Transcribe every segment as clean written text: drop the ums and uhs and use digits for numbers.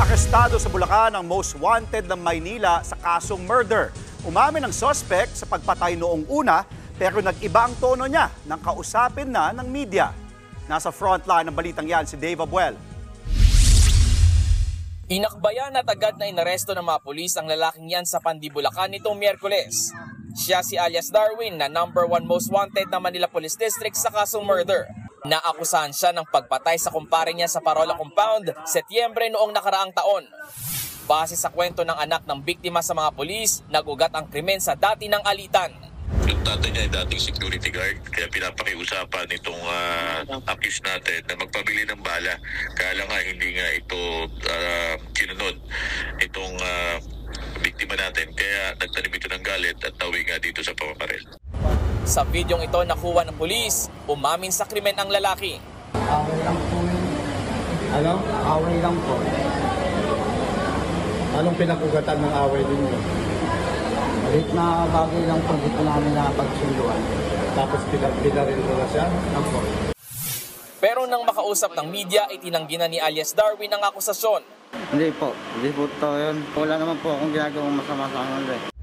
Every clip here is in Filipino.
Arestado sa Bulacan ang most wanted ng Maynila sa kasong murder. Umamin ang suspect sa pagpatay noong una pero nag-iba ang tono niya nang kausapin na ng media. Nasa frontline ng balitang yan si Dave Abuel. Inakbayan at agad na inaresto ng mga pulis ang lalaking yan sa Pandibulacan nitong Miyerkules. Siya si alias Darwin na #1 most wanted na Manila Police District sa kasong murder. Naakusahan siya ng pagpatay sa kumpare niya sa Parola Compound, Setyembre noong nakaraang taon. Base sa kwento ng anak ng biktima sa mga pulis, nagugat ang krimen sa dati ng alitan. Yung tatay niya ay dating security guard, kaya pinapakiusapan itong accused natin na magpabili ng bala. Kaya lang nga hindi nga ito sinunod itong biktima natin, kaya nagtanim ito ng galit at tawi nga dito sa pamamaril. Sa videong ito nakuha ng pulis, umamin sa krimen ang lalaki. Away lang po. Ano? Away lang po. Anong pinakugatan ng away ninyo? Malit na bagay lang po dito namin nakapagsunduan. Tapos pinaril mo na siya? Opo. Pero nang makausap ng media, itinanggi na ni alias Darwin ang akusasyon. Hindi po ito yun. Wala naman po akong ginagawang masama sa kanila.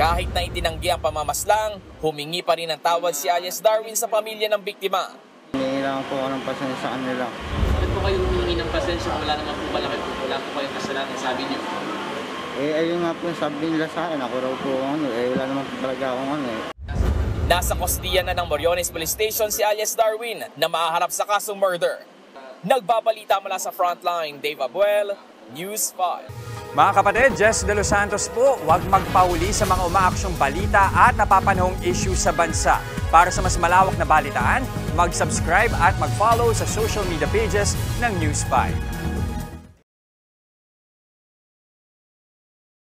Kahit na itinanggi ang pamamaslang, humingi pa rin ng tawad si alias Darwin sa pamilya ng biktima. Hindi lang po ako ng pasensya sa kanila. Bakit po kayo humingi ng pasensya? Wala naman po malaki po. Wala po kayong kasalanan, sabi niyo. Ayun nga po sabi nila sa akin. Ako raw po wala naman po talaga akong Nasa kustodiya na ng Moriones Police Station si alias Darwin na mahaharap sa kasong murder. Nagbabalita mula sa frontline, Dave Abuel, News 5. Mga kapatid, Jess De Los Santos po, huwag magpahuli sa mga umaaksyong balita at napapanahong issue sa bansa. Para sa mas malawak na balitaan, mag-subscribe at mag-follow sa social media pages ng News 5.